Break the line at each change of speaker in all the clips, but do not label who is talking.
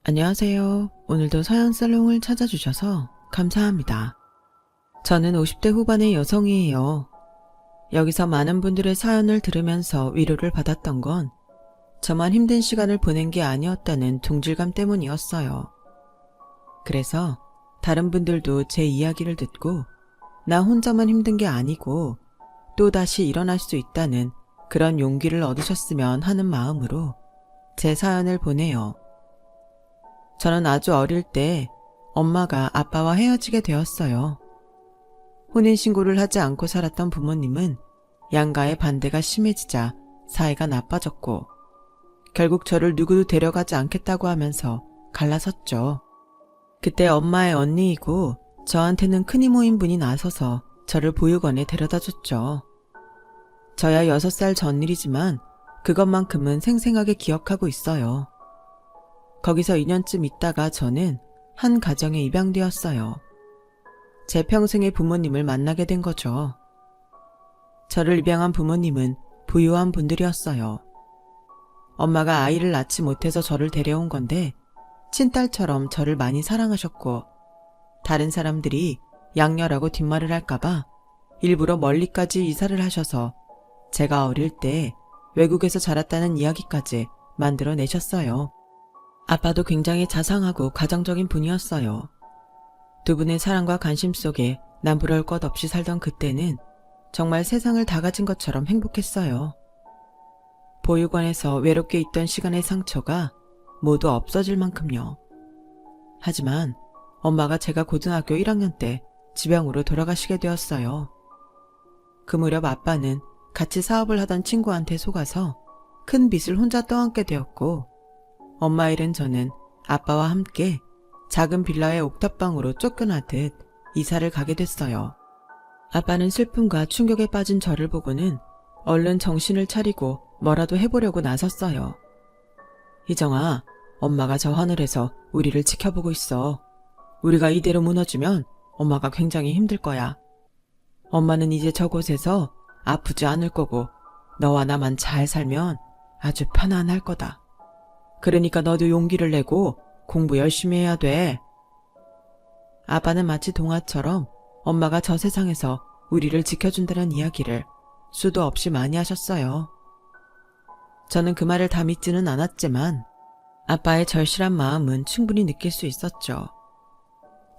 안녕하세요. 오늘도 서연살롱을 찾아주셔서 감사합니다. 저는 50대 후반의 여성이에요. 여기서 많은 분들의 사연을 들으면서 위로를 받았던 건 저만 힘든 시간을 보낸 게 아니었다는 동질감 때문이었어요. 그래서 다른 분들도 제 이야기를 듣고 나 혼자만 힘든 게 아니고 또 다시 일어날 수 있다는 그런 용기를 얻으셨으면 하는 마음으로 제 사연을 보내요. 저는 아주 어릴 때 엄마가 아빠와 헤어지게 되었어요. 혼인신고를 하지 않고 살았던 부모님은 양가의 반대가 심해지자 사이가 나빠졌고 결국 저를 누구도 데려가지 않겠다고 하면서 갈라섰죠. 그때 엄마의 언니이고 저한테는 큰 이모인 분이 나서서 저를 보육원에 데려다 줬죠. 저야 6살 전 일이지만 그것만큼은 생생하게 기억하고 있어요. 거기서 2년쯤 있다가 저는 한 가정에 입양되었어요. 제 평생의 부모님을 만나게 된 거죠. 저를 입양한 부모님은 부유한 분들이었어요. 엄마가 아이를 낳지 못해서 저를 데려온 건데 친딸처럼 저를 많이 사랑하셨고 다른 사람들이 양녀라고 뒷말을 할까봐 일부러 멀리까지 이사를 하셔서 제가 어릴 때 외국에서 자랐다는 이야기까지 만들어내셨어요. 아빠도 굉장히 자상하고 가정적인 분이었어요. 두 분의 사랑과 관심 속에 난 부러울 것 없이 살던 그때는 정말 세상을 다 가진 것처럼 행복했어요. 보육원에서 외롭게 있던 시간의 상처가 모두 없어질 만큼요. 하지만 엄마가 제가 고등학교 1학년 때 지병으로 돌아가시게 되었어요. 그 무렵 아빠는 같이 사업을 하던 친구한테 속아서 큰 빚을 혼자 떠안게 되었고 엄마 잃은 저는 아빠와 함께 작은 빌라의 옥탑방으로 쫓겨나듯 이사를 가게 됐어요. 아빠는 슬픔과 충격에 빠진 저를 보고는 얼른 정신을 차리고 뭐라도 해보려고 나섰어요. 희정아, 엄마가 저 하늘에서 우리를 지켜보고 있어. 우리가 이대로 무너지면 엄마가 굉장히 힘들 거야. 엄마는 이제 저곳에서 아프지 않을 거고 너와 나만 잘 살면 아주 편안할 거다. 그러니까 너도 용기를 내고 공부 열심히 해야 돼. 아빠는 마치 동화처럼 엄마가 저 세상에서 우리를 지켜준다는 이야기를 수도 없이 많이 하셨어요. 저는 그 말을 다 믿지는 않았지만 아빠의 절실한 마음은 충분히 느낄 수 있었죠.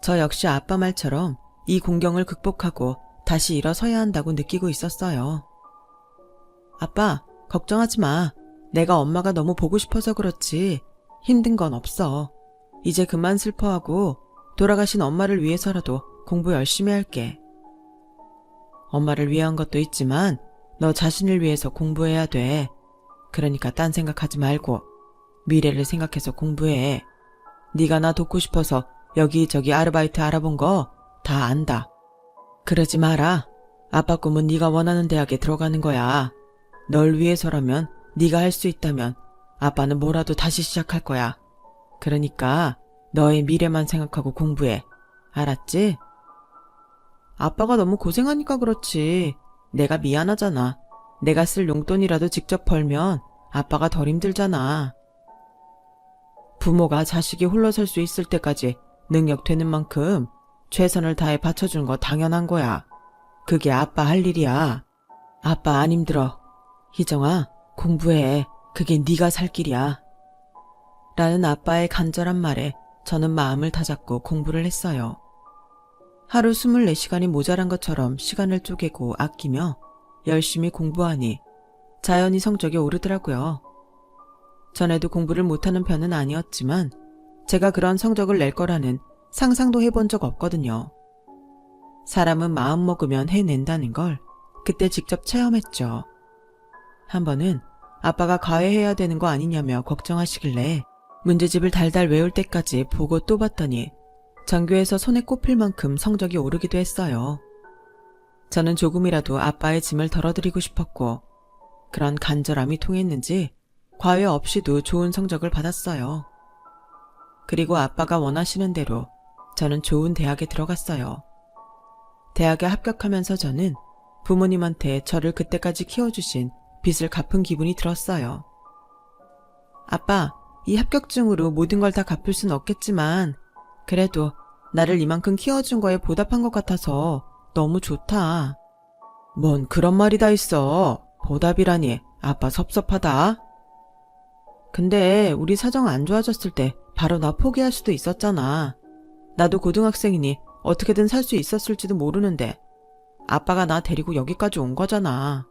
저 역시 아빠 말처럼 이 공경을 극복하고 다시 일어서야 한다고 느끼고 있었어요. 아빠, 걱정하지 마. 내가 엄마가 너무 보고 싶어서 그렇지 힘든 건 없어. 이제 그만 슬퍼하고 돌아가신 엄마를 위해서라도 공부 열심히 할게. 엄마를 위한 것도 있지만 너 자신을 위해서 공부해야 돼. 그러니까 딴 생각하지 말고 미래를 생각해서 공부해. 네가 나 돕고 싶어서 여기저기 아르바이트 알아본 거 다 안다. 그러지 마라. 아빠 꿈은 네가 원하는 대학에 들어가는 거야. 널 위해서라면 네가 할 수 있다면 아빠는 뭐라도 다시 시작할 거야. 그러니까 너의 미래만 생각하고 공부해. 알았지? 아빠가 너무 고생하니까 그렇지. 내가 미안하잖아. 내가 쓸 용돈이라도 직접 벌면 아빠가 덜 힘들잖아. 부모가 자식이 홀로 설 수 있을 때까지 능력 되는 만큼 최선을 다해 받쳐준 거 당연한 거야. 그게 아빠 할 일이야. 아빠 안 힘들어. 희정아, 공부해. 그게 네가 살 길이야. 라는 아빠의 간절한 말에 저는 마음을 다잡고 공부를 했어요. 하루 24시간이 모자란 것처럼 시간을 쪼개고 아끼며 열심히 공부하니 자연히 성적이 오르더라고요. 전에도 공부를 못하는 편은 아니었지만 제가 그런 성적을 낼 거라는 상상도 해본 적 없거든요. 사람은 마음 먹으면 해낸다는 걸 그때 직접 체험했죠. 한 번은 아빠가 과외해야 되는 거 아니냐며 걱정하시길래 문제집을 달달 외울 때까지 보고 또 봤더니 전교에서 손에 꼽힐 만큼 성적이 오르기도 했어요. 저는 조금이라도 아빠의 짐을 덜어드리고 싶었고 그런 간절함이 통했는지 과외 없이도 좋은 성적을 받았어요. 그리고 아빠가 원하시는 대로 저는 좋은 대학에 들어갔어요. 대학에 합격하면서 저는 부모님한테 저를 그때까지 키워주신 빚을 갚은 기분이 들었어요. 아빠, 이 합격증으로 모든 걸 다 갚을 순 없겠지만 그래도 나를 이만큼 키워준 거에 보답한 것 같아서 너무 좋다. 뭔 그런 말이 다 있어. 보답이라니 아빠 섭섭하다. 근데 우리 사정 안 좋아졌을 때 바로 나 포기할 수도 있었잖아. 나도 고등학생이니 어떻게든 살 수 있었을지도 모르는데 아빠가 나 데리고 여기까지 온 거잖아.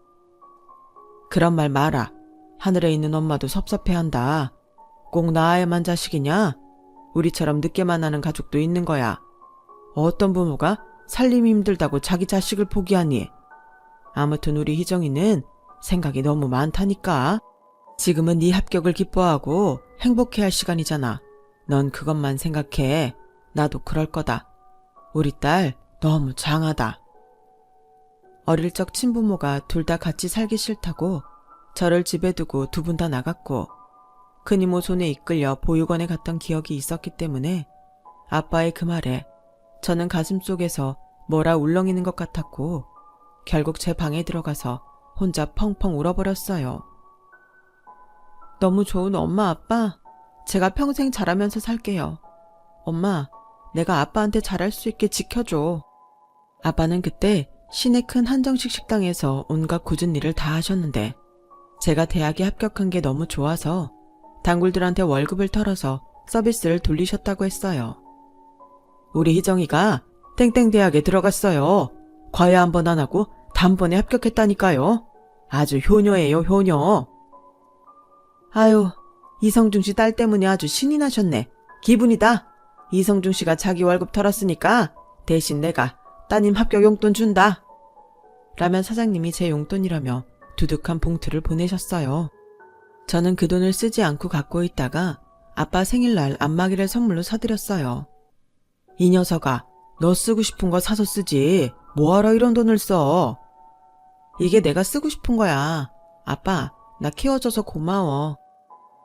그런 말 마라. 하늘에 있는 엄마도 섭섭해한다. 꼭 나야만 자식이냐? 우리처럼 늦게 만나는 가족도 있는 거야. 어떤 부모가 살림이 힘들다고 자기 자식을 포기하니? 아무튼 우리 희정이는 생각이 너무 많다니까. 지금은 네 합격을 기뻐하고 행복해할 시간이잖아. 넌 그것만 생각해. 나도 그럴 거다. 우리 딸 너무 장하다. 어릴 적 친부모가 둘 다 같이 살기 싫다고 저를 집에 두고 두 분 다 나갔고 큰 이모 손에 이끌려 보육원에 갔던 기억이 있었기 때문에 아빠의 그 말에 저는 가슴속에서 뭐라 울렁이는 것 같았고 결국 제 방에 들어가서 혼자 펑펑 울어버렸어요. 너무 좋은 엄마 아빠, 제가 평생 잘하면서 살게요. 엄마, 내가 아빠한테 잘할 수 있게 지켜줘. 아빠는 그때 시내 큰 한정식 식당에서 온갖 굳은 일을 다 하셨는데 제가 대학에 합격한 게 너무 좋아서 단골들한테 월급을 털어서 서비스를 돌리셨다고 했어요. 우리 희정이가 땡땡 대학에 들어갔어요. 과외 한 번 안 하고 단번에 합격했다니까요. 아주 효녀예요, 효녀. 아유, 이성중 씨 딸 때문에 아주 신이 나셨네. 기분이다. 이성중 씨가 자기 월급 털었으니까 대신 내가 따님 합격 용돈 준다. 라면 사장님이 제 용돈이라며 두둑한 봉투를 보내셨어요. 저는 그 돈을 쓰지 않고 갖고 있다가 아빠 생일날 안마기를 선물로 사드렸어요. 이 녀석아, 너 쓰고 싶은 거 사서 쓰지. 뭐하러 이런 돈을 써? 이게 내가 쓰고 싶은 거야. 아빠, 나 키워줘서 고마워.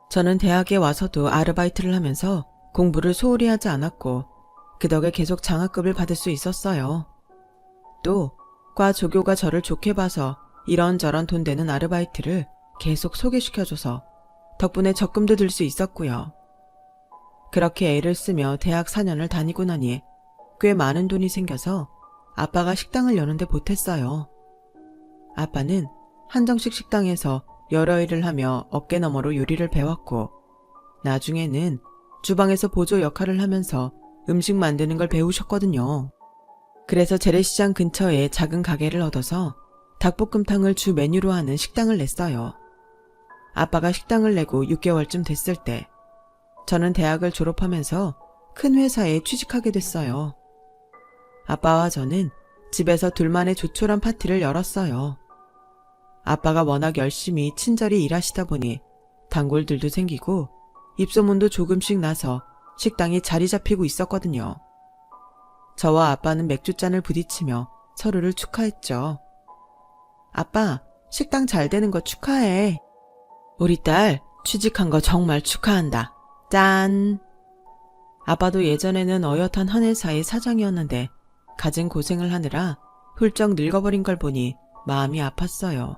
저는 대학에 와서도 아르바이트를 하면서 공부를 소홀히 하지 않았고 그 덕에 계속 장학금을 받을 수 있었어요. 또 과 조교가 저를 좋게 봐서 이런저런 돈 되는 아르바이트를 계속 소개시켜줘서 덕분에 적금도 들 수 있었고요. 그렇게 애를 쓰며 대학 4년을 다니고 나니 꽤 많은 돈이 생겨서 아빠가 식당을 여는데 보탰어요. 아빠는 한정식 식당에서 여러 일을 하며 어깨너머로 요리를 배웠고 나중에는 주방에서 보조 역할을 하면서 음식 만드는 걸 배우셨거든요. 그래서 재래시장 근처에 작은 가게를 얻어서 닭볶음탕을 주 메뉴로 하는 식당을 냈어요. 아빠가 식당을 내고 6개월쯤 됐을 때 저는 대학을 졸업하면서 큰 회사에 취직하게 됐어요. 아빠와 저는 집에서 둘만의 조촐한 파티를 열었어요. 아빠가 워낙 열심히 친절히 일하시다 보니 단골들도 생기고 입소문도 조금씩 나서 식당이 자리 잡히고 있었거든요. 저와 아빠는 맥주잔을 부딪히며 서로를 축하했죠. 아빠, 식당 잘 되는 거 축하해. 우리 딸 취직한 거 정말 축하한다. 짠! 아빠도 예전에는 어엿한 한 회사의 사장이었는데 갖은 고생을 하느라 훌쩍 늙어버린 걸 보니 마음이 아팠어요.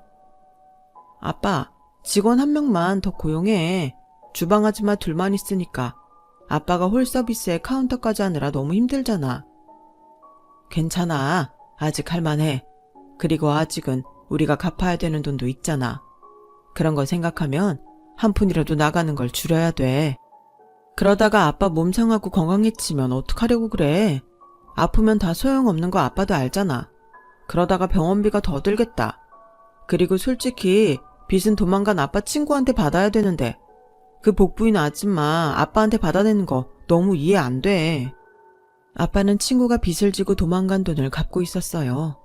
아빠, 직원 한 명만 더 고용해. 주방 아줌마 둘만 있으니까 아빠가 홀 서비스에 카운터까지 하느라 너무 힘들잖아. 괜찮아. 아직 할만해. 그리고 아직은 우리가 갚아야 되는 돈도 있잖아. 그런 거 생각하면 한 푼이라도 나가는 걸 줄여야 돼. 그러다가 아빠 몸 상하고 건강해지면 어떡하려고 그래. 아프면 다 소용없는 거 아빠도 알잖아. 그러다가 병원비가 더 들겠다. 그리고 솔직히 빚은 도망간 아빠 친구한테 받아야 되는데 그 복부인 아줌마 아빠한테 받아내는 거 너무 이해 안 돼. 아빠는 친구가 빚을 지고 도망간 돈을 갚고 있었어요.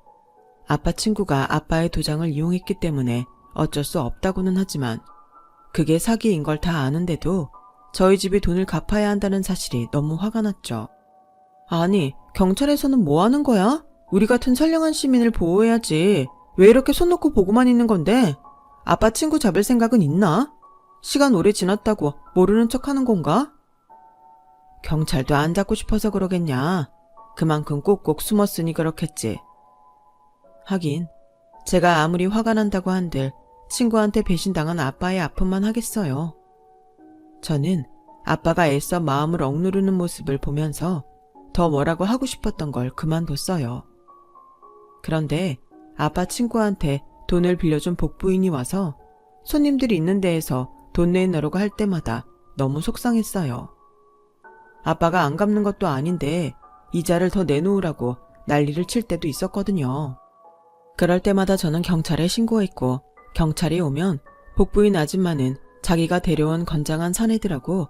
아빠 친구가 아빠의 도장을 이용했기 때문에 어쩔 수 없다고는 하지만 그게 사기인 걸 다 아는데도 저희 집이 돈을 갚아야 한다는 사실이 너무 화가 났죠. 아니, 경찰에서는 뭐 하는 거야? 우리 같은 선량한 시민을 보호해야지. 왜 이렇게 손 놓고 보고만 있는 건데? 아빠 친구 잡을 생각은 있나? 시간 오래 지났다고 모르는 척 하는 건가? 경찰도 안 잡고 싶어서 그러겠냐. 그만큼 꼭꼭 숨었으니 그렇겠지. 하긴 제가 아무리 화가 난다고 한들 친구한테 배신당한 아빠의 아픔만 하겠어요. 저는 아빠가 애써 마음을 억누르는 모습을 보면서 더 뭐라고 하고 싶었던 걸 그만뒀어요. 그런데 아빠 친구한테 돈을 빌려준 복부인이 와서 손님들이 있는 데에서 돈 내놓으라고 할 때마다 너무 속상했어요. 아빠가 안 갚는 것도 아닌데 이자를 더 내놓으라고 난리를 칠 때도 있었거든요. 그럴 때마다 저는 경찰에 신고했고, 경찰이 오면 복부인 아줌마는 자기가 데려온 건장한 사내들하고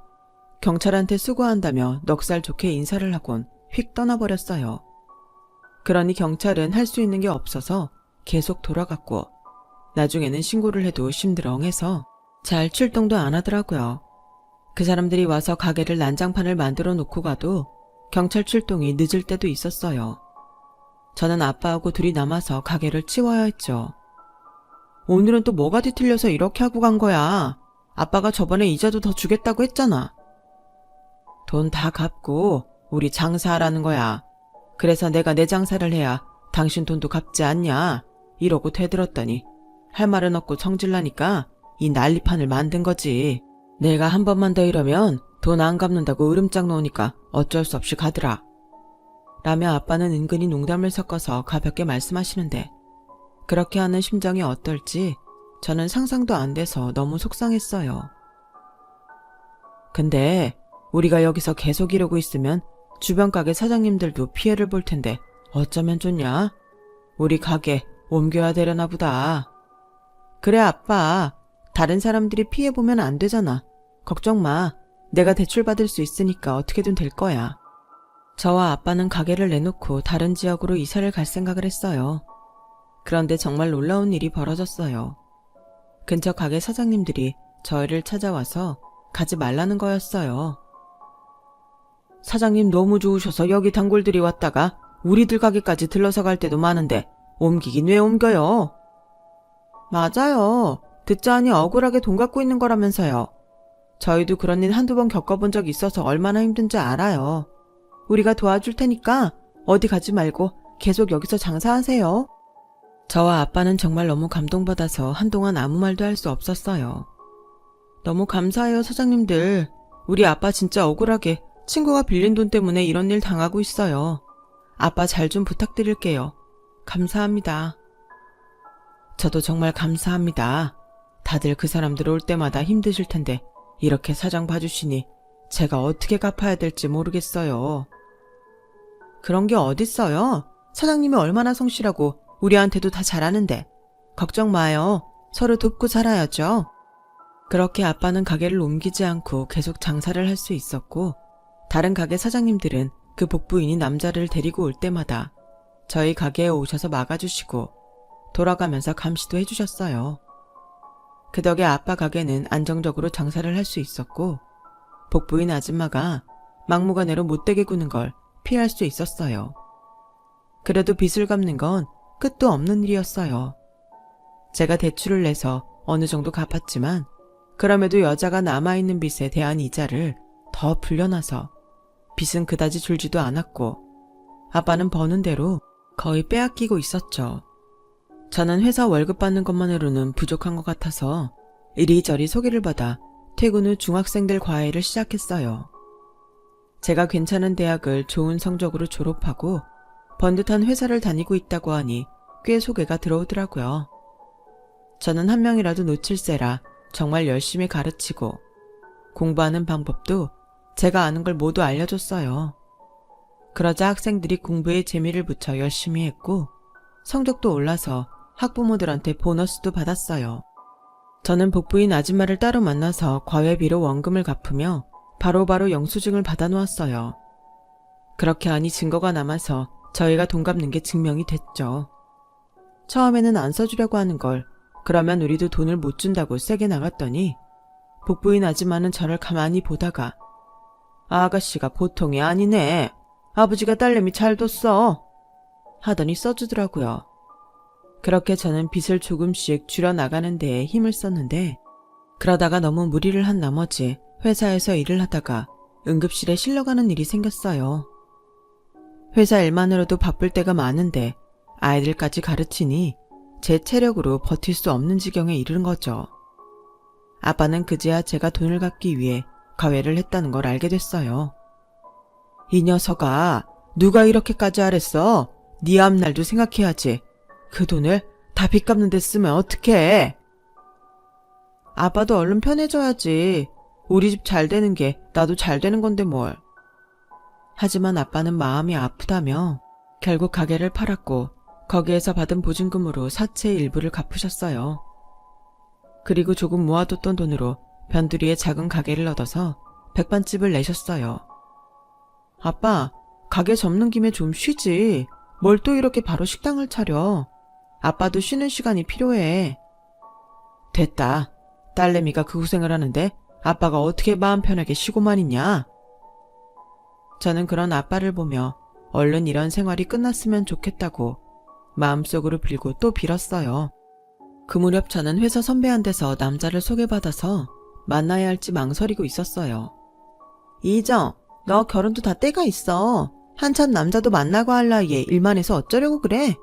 경찰한테 수고한다며 넉살 좋게 인사를 하곤 휙 떠나버렸어요. 그러니 경찰은 할 수 있는 게 없어서 계속 돌아갔고, 나중에는 신고를 해도 심드렁해서 잘 출동도 안 하더라고요. 그 사람들이 와서 가게를 난장판을 만들어 놓고 가도 경찰 출동이 늦을 때도 있었어요. 저는 아빠하고 둘이 남아서 가게를 치워야 했죠. 오늘은 또 뭐가 뒤틀려서 이렇게 하고 간 거야? 아빠가 저번에 이자도 더 주겠다고 했잖아. 돈 다 갚고 우리 장사하라는 거야. 그래서 내가 내 장사를 해야 당신 돈도 갚지 않냐? 이러고 대들었더니 할 말은 없고 성질나니까 이 난리판을 만든 거지. 내가 한 번만 더 이러면 돈 안 갚는다고 으름장 놓으니까 어쩔 수 없이 가더라. 라며 아빠는 은근히 농담을 섞어서 가볍게 말씀하시는데, 그렇게 하는 심정이 어떨지 저는 상상도 안 돼서 너무 속상했어요. 근데 우리가 여기서 계속 이러고 있으면 주변 가게 사장님들도 피해를 볼 텐데 어쩌면 좋냐? 우리 가게 옮겨야 되려나 보다. 그래 아빠, 다른 사람들이 피해보면 안 되잖아. 걱정 마. 내가 대출받을 수 있으니까 어떻게든 될 거야. 저와 아빠는 가게를 내놓고 다른 지역으로 이사를 갈 생각을 했어요. 그런데 정말 놀라운 일이 벌어졌어요. 근처 가게 사장님들이 저희를 찾아와서 가지 말라는 거였어요. 사장님 너무 좋으셔서 여기 단골들이 왔다가 우리들 가게까지 들러서 갈 때도 많은데 옮기긴 왜 옮겨요? 맞아요. 듣자하니 억울하게 돈 갖고 있는 거라면서요. 저희도 그런 일 한두 번 겪어본 적이 있어서 얼마나 힘든지 알아요. 우리가 도와줄 테니까 어디 가지 말고 계속 여기서 장사하세요. 저와 아빠는 정말 너무 감동받아서 한동안 아무 말도 할 수 없었어요. 너무 감사해요 사장님들. 우리 아빠 진짜 억울하게 친구가 빌린 돈 때문에 이런 일 당하고 있어요. 아빠 잘 좀 부탁드릴게요. 감사합니다. 저도 정말 감사합니다. 다들 그 사람들 올 때마다 힘드실 텐데 이렇게 사장 봐주시니 제가 어떻게 갚아야 될지 모르겠어요. 그런 게 어딨어요? 사장님이 얼마나 성실하고 우리한테도 다 잘하는데. 걱정 마요. 서로 돕고 살아야죠. 그렇게 아빠는 가게를 옮기지 않고 계속 장사를 할 수 있었고, 다른 가게 사장님들은 그 복부인이 남자를 데리고 올 때마다 저희 가게에 오셔서 막아주시고 돌아가면서 감시도 해주셨어요. 그 덕에 아빠 가게는 안정적으로 장사를 할 수 있었고, 복부인 아줌마가 막무가내로 못되게 구는 걸 피할 수 있었어요. 그래도 빚을 갚는 건 끝도 없는 일이었어요. 제가 대출을 내서 어느 정도 갚았지만 그럼에도 여자가 남아있는 빚에 대한 이자를 더 불려놔서 빚은 그다지 줄지도 않았고, 아빠는 버는 대로 거의 빼앗기고 있었죠. 저는 회사 월급 받는 것만으로는 부족한 것 같아서 이리저리 소개를 받아 퇴근 후 중학생들 과외를 시작했어요. 제가 괜찮은 대학을 좋은 성적으로 졸업하고 번듯한 회사를 다니고 있다고 하니 꽤 소개가 들어오더라고요. 저는 한 명이라도 놓칠세라 정말 열심히 가르치고 공부하는 방법도 제가 아는 걸 모두 알려줬어요. 그러자 학생들이 공부에 재미를 붙여 열심히 했고 성적도 올라서 학부모들한테 보너스도 받았어요. 저는 복부인 아줌마를 따로 만나서 과외비로 원금을 갚으며 바로바로 영수증을 받아놓았어요. 그렇게 하니 증거가 남아서 저희가 돈 갚는 게 증명이 됐죠. 처음에는 안 써주려고 하는 걸 그러면 우리도 돈을 못 준다고 세게 나갔더니 복부인 아줌마는 저를 가만히 보다가 아가씨가 보통이 아니네. 아버지가 딸내미 잘 뒀어. 하더니 써주더라고요. 그렇게 저는 빚을 조금씩 줄여나가는 데에 힘을 썼는데 그러다가 너무 무리를 한 나머지 회사에서 일을 하다가 응급실에 실려가는 일이 생겼어요. 회사 일만으로도 바쁠 때가 많은데 아이들까지 가르치니 제 체력으로 버틸 수 없는 지경에 이른 거죠. 아빠는 그제야 제가 돈을 갚기 위해 가회를 했다는 걸 알게 됐어요. 이 녀석아, 누가 이렇게까지 하랬어? 네 앞날도 생각해야지. 그 돈을 다 빚 갚는 데 쓰면 어떡해? 아빠도 얼른 편해져야지. 우리 집 잘 되는 게 나도 잘 되는 건데 뭘. 하지만 아빠는 마음이 아프다며 결국 가게를 팔았고 거기에서 받은 보증금으로 사채의 일부를 갚으셨어요. 그리고 조금 모아뒀던 돈으로 변두리에 작은 가게를 얻어서 백반집을 내셨어요. 아빠, 가게 접는 김에 좀 쉬지. 뭘 또 이렇게 바로 식당을 차려. 아빠도 쉬는 시간이 필요해. 됐다. 딸내미가 그 고생을 하는데 아빠가 어떻게 마음 편하게 쉬고만 있냐? 저는 그런 아빠를 보며 얼른 이런 생활이 끝났으면 좋겠다고 마음속으로 빌고 또 빌었어요. 그 무렵 저는 회사 선배한테서 남자를 소개받아서 만나야 할지 망설이고 있었어요. 이정, 너 결혼도 다 때가 있어. 한참 남자도 만나고 할 나이에 일만 해서 어쩌려고 그래?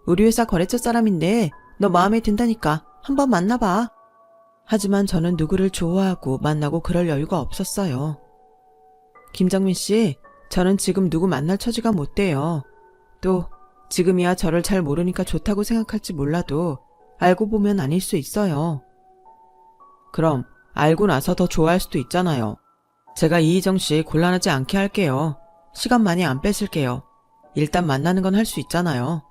우리 회사 거래처 사람인데 너 마음에 든다니까 한번 만나봐. 하지만 저는 누구를 좋아하고 만나고 그럴 여유가 없었어요. 김정민 씨, 저는 지금 누구 만날 처지가 못 돼요. 또 지금이야 저를 잘 모르니까 좋다고 생각할지 몰라도 알고 보면 아닐 수 있어요. 그럼 알고 나서 더 좋아할 수도 있잖아요. 제가 이희정 씨 곤란하지 않게 할게요. 시간 많이 안 뺏을게요. 일단 만나는 건 할 수 있잖아요.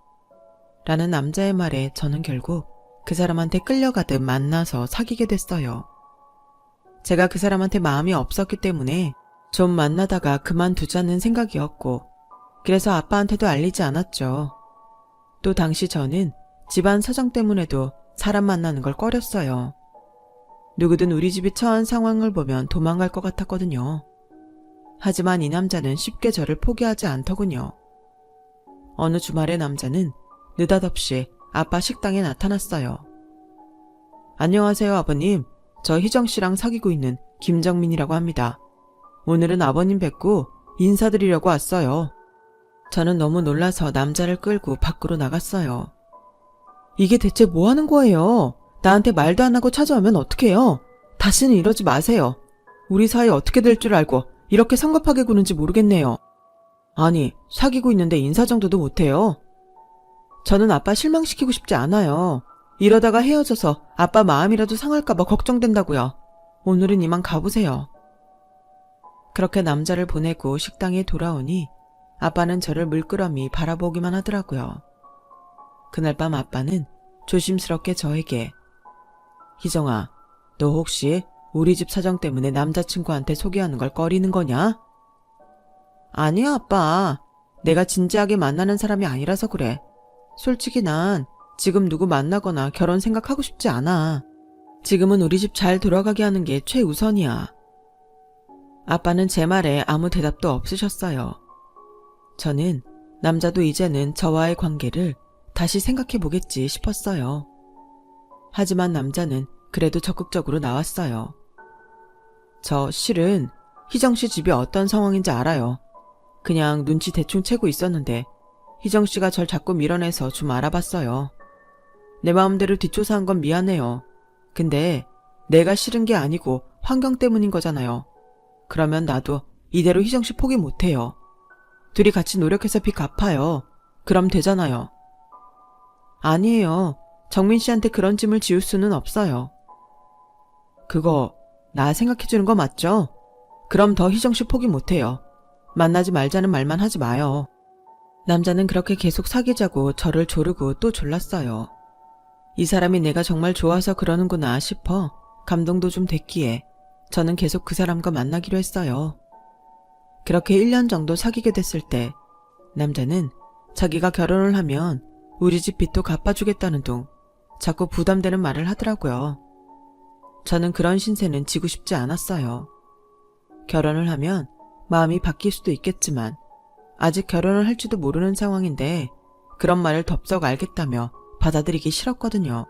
라는 남자의 말에 저는 결국 그 사람한테 끌려가듯 만나서 사귀게 됐어요. 제가 그 사람한테 마음이 없었기 때문에 좀 만나다가 그만두자는 생각이었고 그래서 아빠한테도 알리지 않았죠. 또 당시 저는 집안 사정 때문에도 사람 만나는 걸 꺼렸어요. 누구든 우리 집이 처한 상황을 보면 도망갈 것 같았거든요. 하지만 이 남자는 쉽게 저를 포기하지 않더군요. 어느 주말에 남자는 느닷없이 아빠 식당에 나타났어요. 안녕하세요, 아버님. 저 희정씨랑 사귀고 있는 김정민이라고 합니다. 오늘은 아버님 뵙고 인사드리려고 왔어요. 저는 너무 놀라서 남자를 끌고 밖으로 나갔어요. 이게 대체 뭐 하는 거예요? 나한테 말도 안 하고 찾아오면 어떡해요? 다시는 이러지 마세요. 우리 사이 어떻게 될 줄 알고 이렇게 성급하게 구는지 모르겠네요. 아니, 사귀고 있는데 인사 정도도 못해요. 저는 아빠 실망시키고 싶지 않아요. 이러다가 헤어져서 아빠 마음이라도 상할까봐 걱정된다고요. 오늘은 이만 가보세요. 그렇게 남자를 보내고 식당에 돌아오니 아빠는 저를 물끄러미 바라보기만 하더라고요. 그날 밤 아빠는 조심스럽게 저에게 희정아, 너 혹시 우리 집 사정 때문에 남자친구한테 소개하는 걸 꺼리는 거냐? 아니야, 아빠. 내가 진지하게 만나는 사람이 아니라서 그래. 솔직히 난 지금 누구 만나거나 결혼 생각하고 싶지 않아. 지금은 우리 집 잘 돌아가게 하는 게 최우선이야. 아빠는 제 말에 아무 대답도 없으셨어요. 저는 남자도 이제는 저와의 관계를 다시 생각해보겠지 싶었어요. 하지만 남자는 그래도 적극적으로 나왔어요. 저 실은 희정씨 집이 어떤 상황인지 알아요. 그냥 눈치 대충 채고 있었는데 희정씨가 절 자꾸 밀어내서 좀 알아봤어요. 내 마음대로 뒷조사한 건 미안해요. 근데 내가 싫은 게 아니고 환경 때문인 거잖아요. 그러면 나도 이대로 희정씨 포기 못해요. 둘이 같이 노력해서 빚 갚아요. 그럼 되잖아요. 아니에요. 정민 씨한테 그런 짐을 지울 수는 없어요. 그거 나 생각해주는 거 맞죠? 그럼 더 희정씨 포기 못해요. 만나지 말자는 말만 하지 마요. 남자는 그렇게 계속 사귀자고 저를 조르고 또 졸랐어요. 이 사람이 내가 정말 좋아서 그러는구나 싶어 감동도 좀 됐기에 저는 계속 그 사람과 만나기로 했어요. 그렇게 1년 정도 사귀게 됐을 때 남자는 자기가 결혼을 하면 우리 집 빚도 갚아주겠다는 둥 자꾸 부담되는 말을 하더라고요. 저는 그런 신세는 지고 싶지 않았어요. 결혼을 하면 마음이 바뀔 수도 있겠지만 아직 결혼을 할지도 모르는 상황인데 그런 말을 덥석 알겠다며 받아들이기 싫었거든요.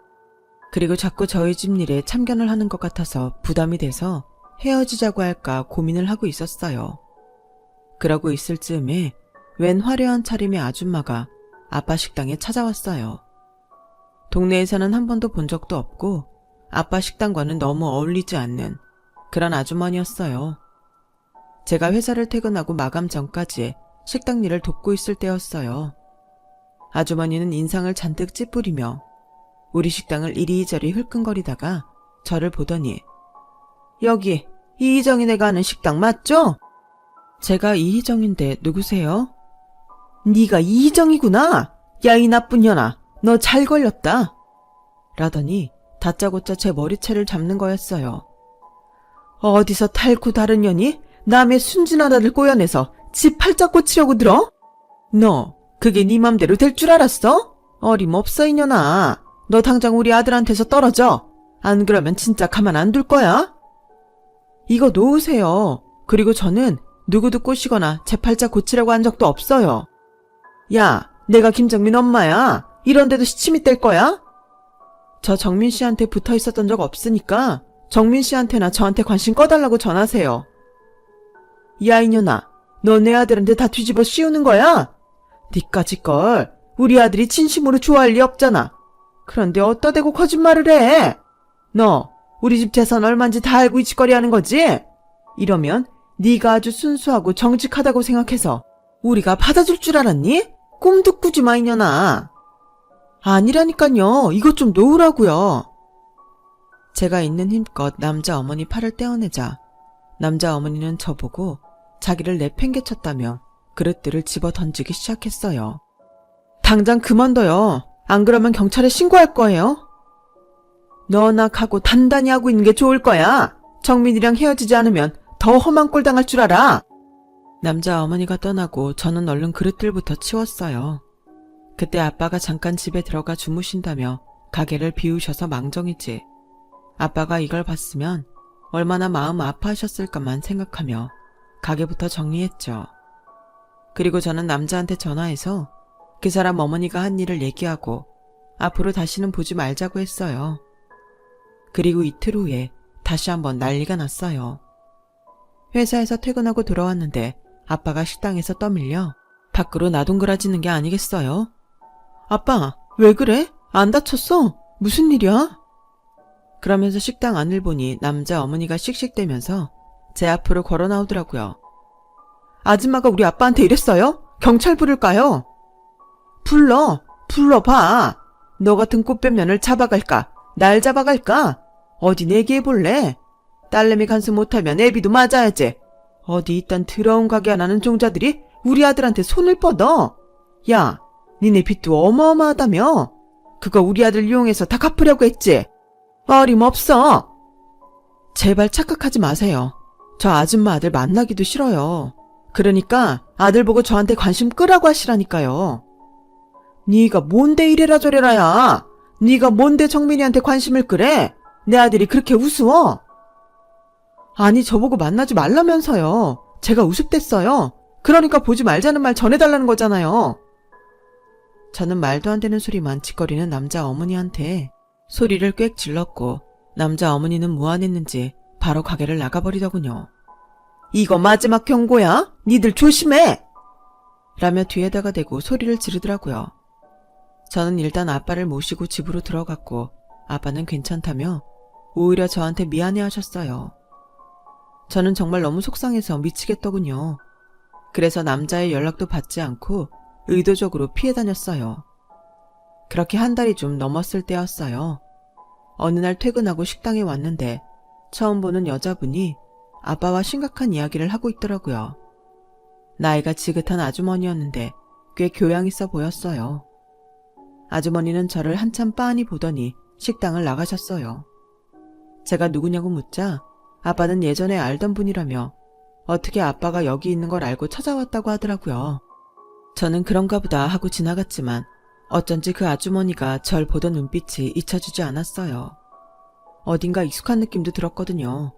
그리고 자꾸 저희 집 일에 참견을 하는 것 같아서 부담이 돼서 헤어지자고 할까 고민을 하고 있었어요. 그러고 있을 즈음에 웬 화려한 차림의 아줌마가 아빠 식당에 찾아왔어요. 동네에서는 한 번도 본 적도 없고 아빠 식당과는 너무 어울리지 않는 그런 아주머니였어요. 제가 회사를 퇴근하고 마감 전까지 식당 일을 돕고 있을 때였어요. 아주머니는 인상을 잔뜩 찌푸리며 우리 식당을 이리저리 흘끈거리다가 저를 보더니 여기 이희정이네가 하는 식당 맞죠? 제가 이희정인데 누구세요? 네가 이희정이구나. 야, 이 나쁜 년아, 너 잘 걸렸다. 라더니 다짜고짜 제 머리채를 잡는 거였어요. 어디서 탈구 다른 년이 남의 순진한 아들 꼬여내서 지 팔짝 고치려고 들어? 너 그게 네 맘대로 될 줄 알았어? 어림없어 이년아. 너 당장 우리 아들한테서 떨어져. 안 그러면 진짜 가만 안 둘 거야. 이거 놓으세요. 그리고 저는 누구도 꼬시거나 제 팔짝 고치려고 한 적도 없어요. 야, 내가 김정민 엄마야. 이런데도 시침이 뗄 거야? 저 정민 씨한테 붙어 있었던 적 없으니까 정민 씨한테나 저한테 관심 꺼달라고 전하세요. 야, 이년아, 너 내 아들한테 다 뒤집어 씌우는 거야? 니까짓 걸 우리 아들이 진심으로 좋아할 리 없잖아. 그런데 어디다 대고 거짓말을 해? 너 우리 집 재산 얼만지 다 알고 이 짓거리 하는 거지? 이러면 네가 아주 순수하고 정직하다고 생각해서 우리가 받아줄 줄 알았니? 꿈도 꾸지 마, 이년아. 아니라니깐요. 이것 좀 놓으라고요. 제가 있는 힘껏 남자 어머니 팔을 떼어내자 남자 어머니는 저보고 자기를 내팽개쳤다며 그릇들을 집어 던지기 시작했어요. 당장 그만둬요. 안 그러면 경찰에 신고할 거예요. 너나 하고 단단히 하고 있는 게 좋을 거야. 정민이랑 헤어지지 않으면 더 험한 꼴 당할 줄 알아. 남자 어머니가 떠나고 저는 얼른 그릇들부터 치웠어요. 그때 아빠가 잠깐 집에 들어가 주무신다며 가게를 비우셔서 망정이지. 아빠가 이걸 봤으면 얼마나 마음 아파하셨을까만 생각하며 가게부터 정리했죠. 그리고 저는 남자한테 전화해서 그 사람 어머니가 한 일을 얘기하고 앞으로 다시는 보지 말자고 했어요. 그리고 이틀 후에 다시 한번 난리가 났어요. 회사에서 퇴근하고 돌아왔는데 아빠가 식당에서 떠밀려 밖으로 나동그라지는 게 아니겠어요? 아빠, 왜 그래? 안 다쳤어? 무슨 일이야? 그러면서 식당 안을 보니 남자 어머니가 씩씩대면서 제 앞으로 걸어 나오더라고요. 아줌마가 우리 아빠한테 이랬어요? 경찰 부를까요? 불러봐. 너 같은 꽃뱀년을 잡아갈까? 날 잡아갈까? 어디 내게 해볼래? 딸내미 간수 못하면 애비도 맞아야지. 어디 이딴 더러운 가게 하나는 종자들이 우리 아들한테 손을 뻗어. 야, 니네 빚도 어마어마하다며. 그거 우리 아들 이용해서 다 갚으려고 했지. 어림없어. 제발 착각하지 마세요. 저 아줌마 아들 만나기도 싫어요. 그러니까 아들 보고 저한테 관심 끄라고 하시라니까요. 네가 뭔데 이래라 저래라야. 네가 뭔데 정민이한테 관심을 끄래? 내 아들이 그렇게 우스워? 아니, 저보고 만나지 말라면서요. 제가 우습댔어요. 그러니까 보지 말자는 말 전해달라는 거잖아요. 저는 말도 안 되는 소리만 짓거리는 남자 어머니한테 소리를 꽥 질렀고 남자 어머니는 무안했는지 바로 가게를 나가버리더군요. 이거 마지막 경고야? 니들 조심해! 라며 뒤에다가 대고 소리를 지르더라고요. 저는 일단 아빠를 모시고 집으로 들어갔고 아빠는 괜찮다며 오히려 저한테 미안해하셨어요. 저는 정말 너무 속상해서 미치겠더군요. 그래서 남자의 연락도 받지 않고 의도적으로 피해 다녔어요. 그렇게 한 달이 좀 넘었을 때였어요. 어느 날 퇴근하고 식당에 왔는데 처음 보는 여자분이 아빠와 심각한 이야기를 하고 있더라고요. 나이가 지긋한 아주머니였는데 꽤 교양 있어 보였어요. 아주머니는 저를 한참 빤히 보더니 식당을 나가셨어요. 제가 누구냐고 묻자 아빠는 예전에 알던 분이라며 어떻게 아빠가 여기 있는 걸 알고 찾아왔다고 하더라고요. 저는 그런가 보다 하고 지나갔지만 어쩐지 그 아주머니가 절 보던 눈빛이 잊혀지지 않았어요. 어딘가 익숙한 느낌도 들었거든요.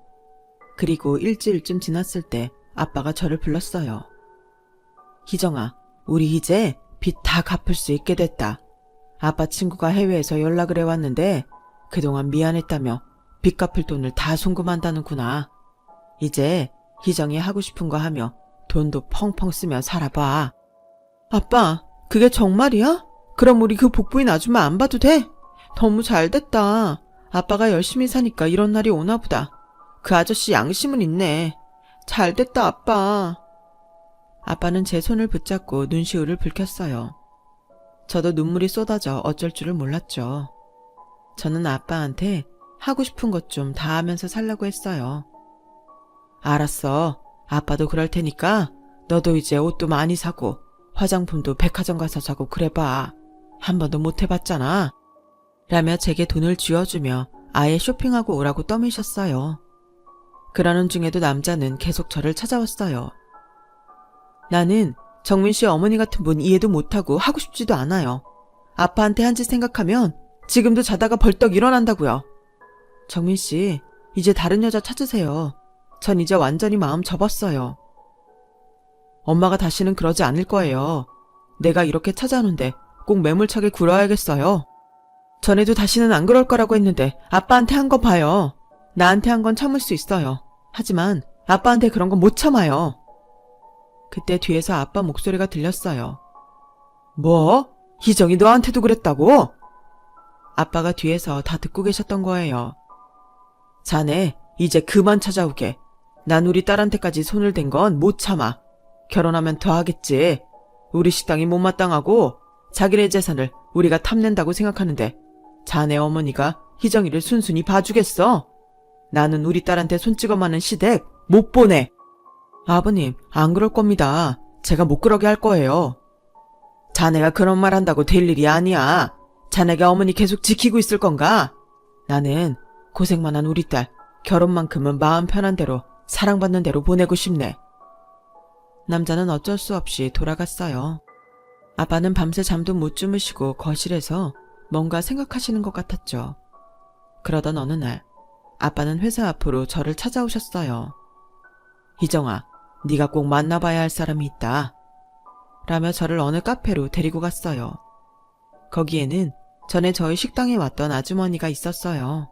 그리고 일주일쯤 지났을 때 아빠가 저를 불렀어요. 희정아, 우리 이제 빚 다 갚을 수 있게 됐다. 아빠 친구가 해외에서 연락을 해왔는데 그동안 미안했다며 빚 갚을 돈을 다 송금한다는구나. 이제 희정이 하고 싶은 거 하며 돈도 펑펑 쓰며 살아봐. 아빠, 그게 정말이야? 그럼 우리 그 복부인 아줌마 안 봐도 돼? 너무 잘됐다. 아빠가 열심히 사니까 이런 날이 오나 보다. 그 아저씨 양심은 있네. 잘됐다, 아빠. 아빠는 제 손을 붙잡고 눈시울을 붉혔어요. 저도 눈물이 쏟아져 어쩔 줄을 몰랐죠. 저는 아빠한테 하고 싶은 것 좀 다 하면서 살라고 했어요. 알았어. 아빠도 그럴 테니까 너도 이제 옷도 많이 사고 화장품도 백화점 가서 사고 그래봐. 한 번도 못 해봤잖아. 라며 제게 돈을 쥐어주며 아예 쇼핑하고 오라고 떠미셨어요. 그러는 중에도 남자는 계속 저를 찾아왔어요. 나는 정민 씨 어머니 같은 분 이해도 못하고 하고 싶지도 않아요. 아빠한테 한 짓 생각하면 지금도 자다가 벌떡 일어난다고요. 정민 씨, 이제 다른 여자 찾으세요. 전 이제 완전히 마음 접었어요. 엄마가 다시는 그러지 않을 거예요. 내가 이렇게 찾아오는데 꼭 매몰차게 굴어야겠어요. 전에도 다시는 안 그럴 거라고 했는데 아빠한테 한 거 봐요. 나한테 한 건 참을 수 있어요. 하지만 아빠한테 그런 건 못 참아요. 그때 뒤에서 아빠 목소리가 들렸어요. 뭐? 희정이 너한테도 그랬다고? 아빠가 뒤에서 다 듣고 계셨던 거예요. 자네, 이제 그만 찾아오게. 난 우리 딸한테까지 손을 댄 건 못 참아. 결혼하면 더 하겠지. 우리 식당이 못마땅하고 자기네 재산을 우리가 탐낸다고 생각하는데 자네 어머니가 희정이를 순순히 봐주겠어? 나는 우리 딸한테 손찌검하는 시댁 못 보내. 아버님, 안 그럴 겁니다. 제가 못 그러게 할 거예요. 자네가 그런 말 한다고 될 일이 아니야. 자네가 어머니 계속 지키고 있을 건가? 나는 고생만 한 우리 딸 결혼만큼은 마음 편한 대로 사랑받는 대로 보내고 싶네. 남자는 어쩔 수 없이 돌아갔어요. 아빠는 밤새 잠도 못 주무시고 거실에서 뭔가 생각하시는 것 같았죠. 그러던 어느 날 아빠는 회사 앞으로 저를 찾아오셨어요. 희정아, 네가 꼭 만나봐야 할 사람이 있다. 라며 저를 어느 카페로 데리고 갔어요. 거기에는 전에 저희 식당에 왔던 아주머니가 있었어요.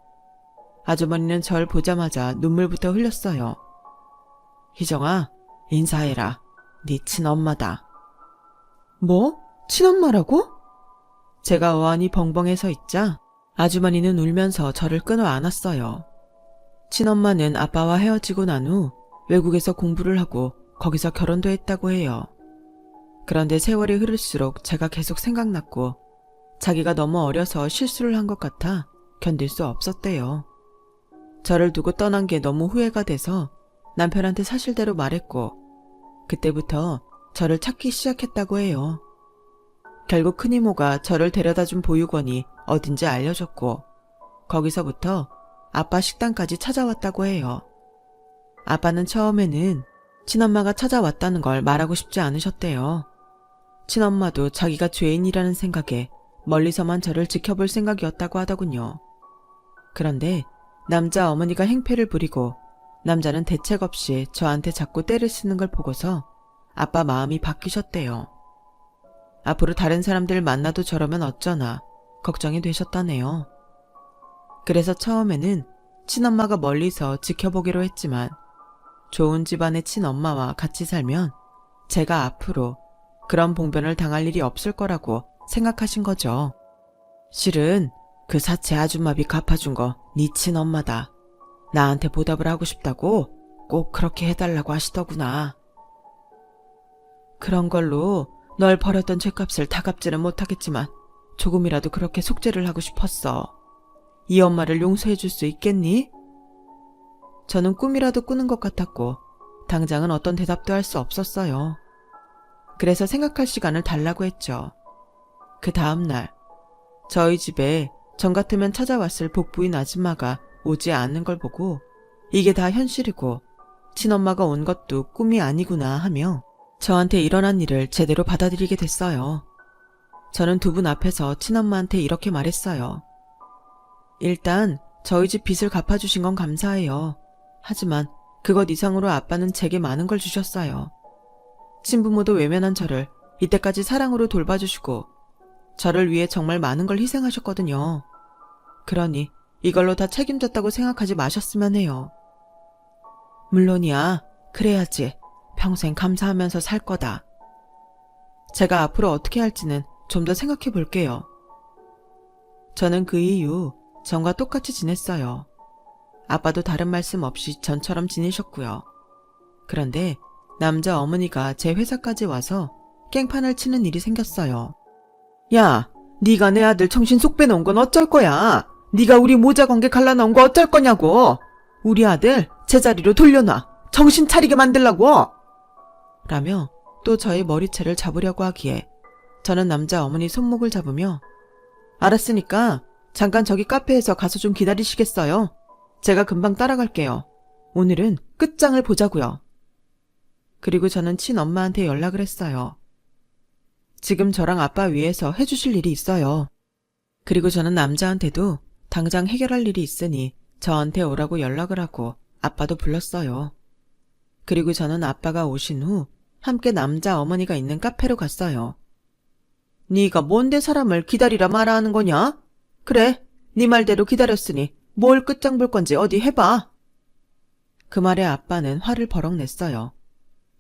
아주머니는 절 보자마자 눈물부터 흘렸어요. 희정아, 인사해라. 네 친엄마다. 뭐? 친엄마라고? 제가 어안이 벙벙해 서 있자 아주머니는 울면서 저를 끊어 안았어요. 친엄마는 아빠와 헤어지고 난 후 외국에서 공부를 하고 거기서 결혼도 했다고 해요. 그런데 세월이 흐를수록 제가 계속 생각났고 자기가 너무 어려서 실수를 한 것 같아 견딜 수 없었대요. 저를 두고 떠난 게 너무 후회가 돼서 남편한테 사실대로 말했고 그때부터 저를 찾기 시작했다고 해요. 결국 큰이모가 저를 데려다준 보육원이 어딘지 알려줬고 거기서부터 아빠 식당까지 찾아왔다고 해요. 아빠는 처음에는 친엄마가 찾아왔다는 걸 말하고 싶지 않으셨대요. 친엄마도 자기가 죄인이라는 생각에 멀리서만 저를 지켜볼 생각이었다고 하더군요. 그런데 남자 어머니가 행패를 부리고 남자는 대책 없이 저한테 자꾸 때를 쓰는 걸 보고서 아빠 마음이 바뀌셨대요. 앞으로 다른 사람들 만나도 저러면 어쩌나 걱정이 되셨다네요. 그래서 처음에는 친엄마가 멀리서 지켜보기로 했지만 좋은 집안의 친엄마와 같이 살면 제가 앞으로 그런 봉변을 당할 일이 없을 거라고 생각하신 거죠. 실은 그 사채 아줌마비 갚아준 거 네 친엄마다. 나한테 보답을 하고 싶다고 꼭 그렇게 해달라고 하시더구나. 그런 걸로 널 버렸던 죗값을 다 갚지는 못하겠지만 조금이라도 그렇게 속죄를 하고 싶었어. 이 엄마를 용서해 줄 수 있겠니? 저는 꿈이라도 꾸는 것 같았고 당장은 어떤 대답도 할 수 없었어요. 그래서 생각할 시간을 달라고 했죠. 그 다음 날 저희 집에 전 같으면 찾아왔을 복부인 아줌마가 오지 않는 걸 보고 이게 다 현실이고 친엄마가 온 것도 꿈이 아니구나 하며 저한테 일어난 일을 제대로 받아들이게 됐어요. 저는 두 분 앞에서 친엄마한테 이렇게 말했어요. 일단 저희 집 빚을 갚아주신 건 감사해요. 하지만 그것 이상으로 아빠는 제게 많은 걸 주셨어요. 친부모도 외면한 저를 이때까지 사랑으로 돌봐주시고 저를 위해 정말 많은 걸 희생하셨거든요. 그러니 이걸로 다 책임졌다고 생각하지 마셨으면 해요. 물론이야. 그래야지. 평생 감사하면서 살 거다. 제가 앞으로 어떻게 할지는 좀 더 생각해 볼게요. 저는 그 이후 전과 똑같이 지냈어요. 아빠도 다른 말씀 없이 전처럼 지내셨고요. 그런데 남자 어머니가 제 회사까지 와서 깽판을 치는 일이 생겼어요. 야, 네가 내 아들 정신 속 빼놓은 건 어쩔 거야? 네가 우리 모자 관계 갈라놓은 거 어쩔 거냐고? 우리 아들 제자리로 돌려놔. 정신 차리게 만들라고! 라며 또 저의 머리채를 잡으려고 하기에 저는 남자 어머니 손목을 잡으며 알았으니까 잠깐 저기 카페에서 가서 좀 기다리시겠어요? 제가 금방 따라갈게요. 오늘은 끝장을 보자고요. 그리고 저는 친엄마한테 연락을 했어요. 지금 저랑 아빠 위해서 해주실 일이 있어요. 그리고 저는 남자한테도 당장 해결할 일이 있으니 저한테 오라고 연락을 하고 아빠도 불렀어요. 그리고 저는 아빠가 오신 후 함께 남자 어머니가 있는 카페로 갔어요. 네가 뭔데 사람을 기다리라 마라 하는 거냐? 그래, 네 말대로 기다렸으니 뭘 끝장 볼 건지 어디 해봐. 그 말에 아빠는 화를 버럭 냈어요.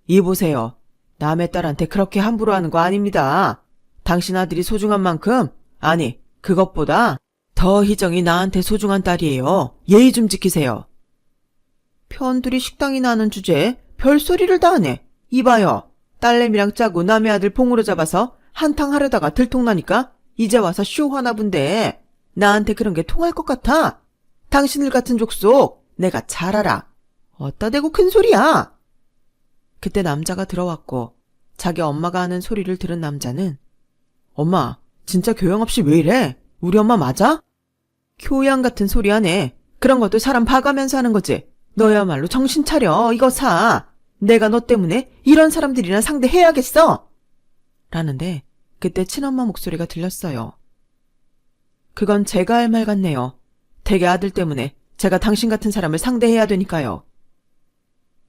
이 보세요. 남의 딸한테 그렇게 함부로 하는 거 아닙니다. 당신 아들이 소중한 만큼, 아니 그것보다 더 희정이 나한테 소중한 딸이에요. 예의 좀 지키세요. 편들이 식당이나 하는 주제에 별소리를 다 하네. 이봐요. 딸내미랑 짜고 남의 아들 봉으로 잡아서 한탕 하려다가 들통나니까 이제 와서 쇼 하나 본데 나한테 그런 게 통할 것 같아? 당신들 같은 족속 내가 잘 알아. 어따 대고 큰 소리야. 그때 남자가 들어왔고 자기 엄마가 하는 소리를 들은 남자는 엄마 진짜 교양 없이 왜 이래? 우리 엄마 맞아? 교양 같은 소리 하네. 그런 것도 사람 봐가면서 하는 거지. 너야말로 정신 차려. 이거 사. 내가 너 때문에 이런 사람들이랑 상대해야겠어. 라는데 그때 친엄마 목소리가 들렸어요. 그건 제가 할 말 같네요. 댁의 아들 때문에 제가 당신 같은 사람을 상대해야 되니까요.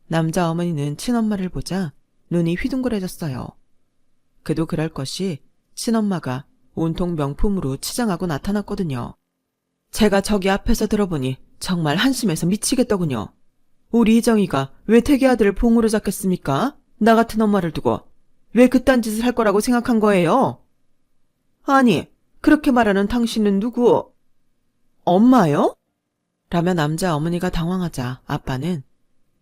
남자 어머니는 친엄마를 보자 눈이 휘둥그레졌어요. 그도 그럴 것이 친엄마가 온통 명품으로 치장하고 나타났거든요. 제가 저기 앞에서 들어보니 정말 한심해서 미치겠더군요. 우리 희정이가 왜 태기 아들을 봉으로 잡겠습니까? 나 같은 엄마를 두고 왜 그딴 짓을 할 거라고 생각한 거예요? 아니, 그렇게 말하는 당신은 누구? 엄마요? 라며 남자 어머니가 당황하자 아빠는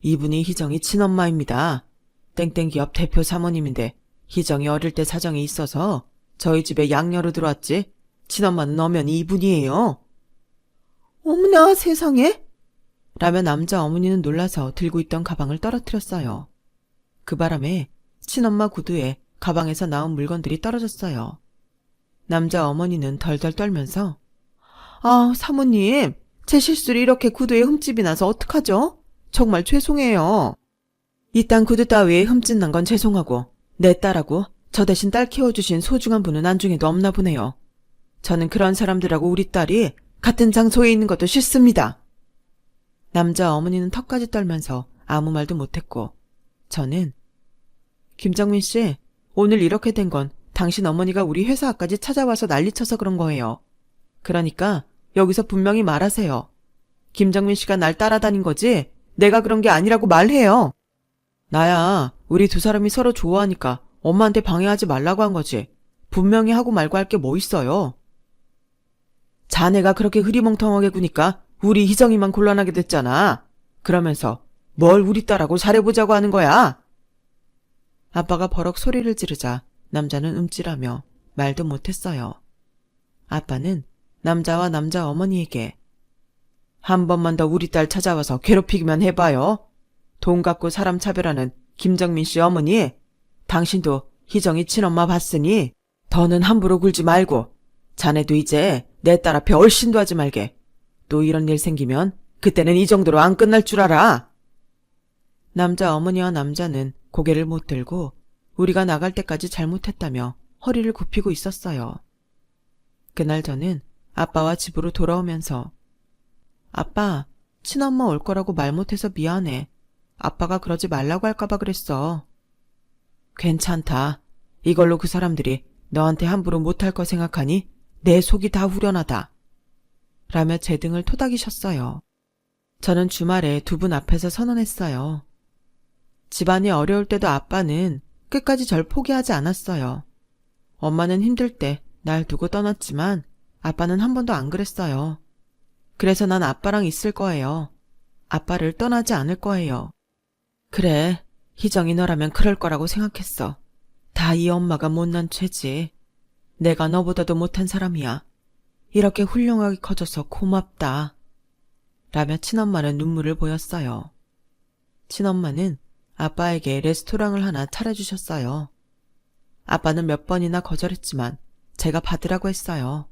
이분이 희정이 친엄마입니다. 땡땡 기업 대표 사모님인데 희정이 어릴 때 사정이 있어서 저희 집에 양녀로 들어왔지 친엄마는 엄연히 이분이에요. 어머나 세상에? 라며 남자 어머니는 놀라서 들고 있던 가방을 떨어뜨렸어요. 그 바람에 친엄마 구두에 가방에서 나온 물건들이 떨어졌어요. 남자 어머니는 덜덜 떨면서 아, 사모님, 제 실수로 이렇게 구두에 흠집이 나서 어떡하죠? 정말 죄송해요. 이딴 구두 따위에 흠집 난 건 죄송하고 내 딸하고 저 대신 딸 키워주신 소중한 분은 안중에도 없나 보네요. 저는 그런 사람들하고 우리 딸이 같은 장소에 있는 것도 싫습니다. 남자 어머니는 턱까지 떨면서 아무 말도 못했고 저는 김정민 씨, 오늘 이렇게 된 건 당신 어머니가 우리 회사 앞까지 찾아와서 난리쳐서 그런 거예요. 그러니까 여기서 분명히 말하세요. 김정민 씨가 날 따라다닌 거지 내가 그런 게 아니라고 말해요. 나야 우리 두 사람이 서로 좋아하니까 엄마한테 방해하지 말라고 한 거지. 분명히 하고 말고 할 게 뭐 있어요. 자네가 그렇게 흐리멍텅하게 구니까 우리 희정이만 곤란하게 됐잖아. 그러면서 뭘 우리 딸하고 잘해보자고 하는 거야. 아빠가 버럭 소리를 지르자 남자는 움찔하며 말도 못했어요. 아빠는 남자와 남자 어머니에게 한 번만 더 우리 딸 찾아와서 괴롭히기만 해봐요. 돈 갖고 사람 차별하는 김정민 씨 어머니, 당신도 희정이 친엄마 봤으니 더는 함부로 굴지 말고 자네도 이제 내 딸 앞에 얼씬도 하지 말게. 또 이런 일 생기면 그때는 이 정도로 안 끝날 줄 알아. 남자 어머니와 남자는 고개를 못 들고 우리가 나갈 때까지 잘못했다며 허리를 굽히고 있었어요. 그날 저는 아빠와 집으로 돌아오면서 아빠, 친엄마 올 거라고 말 못해서 미안해. 아빠가 그러지 말라고 할까봐 그랬어. 괜찮다. 이걸로 그 사람들이 너한테 함부로 못할 거 생각하니 내 속이 다 후련하다. 라며 제 등을 토닥이셨어요. 저는 주말에 두 분 앞에서 선언했어요. 집안이 어려울 때도 아빠는 끝까지 절 포기하지 않았어요. 엄마는 힘들 때 날 두고 떠났지만 아빠는 한 번도 안 그랬어요. 그래서 난 아빠랑 있을 거예요. 아빠를 떠나지 않을 거예요. 그래, 희정이 너라면 그럴 거라고 생각했어. 다 이 엄마가 못난 죄지. 내가 너보다도 못한 사람이야. 이렇게 훌륭하게 커져서 고맙다. 라며 친엄마는 눈물을 보였어요. 친엄마는 아빠에게 레스토랑을 하나 차려주셨어요. 아빠는 몇 번이나 거절했지만 제가 받으라고 했어요.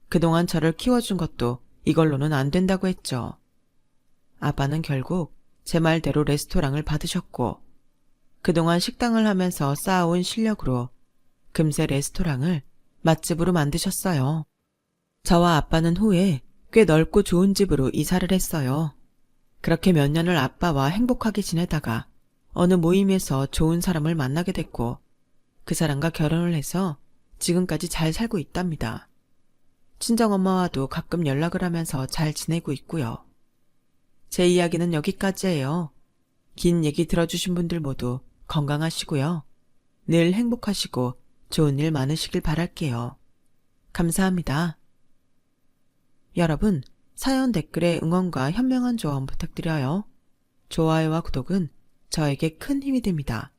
그동안 저를 키워준 것도 이걸로는 안 된다고 했죠. 아빠는 결국 제 말대로 레스토랑을 받으셨고 그동안 식당을 하면서 쌓아온 실력으로 금세 레스토랑을 맛집으로 만드셨어요. 저와 아빠는 후에 꽤 넓고 좋은 집으로 이사를 했어요. 그렇게 몇 년을 아빠와 행복하게 지내다가 어느 모임에서 좋은 사람을 만나게 됐고 그 사람과 결혼을 해서 지금까지 잘 살고 있답니다. 친정엄마와도 가끔 연락을 하면서 잘 지내고 있고요. 제 이야기는 여기까지예요. 긴 얘기 들어주신 분들 모두 건강하시고요. 늘 행복하시고 좋은 일 많으시길 바랄게요. 감사합니다. 여러분, 사연 댓글에 응원과 현명한 조언 부탁드려요. 좋아요와 구독은 저에게 큰 힘이 됩니다.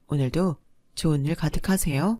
오늘도 좋은 일 가득하세요.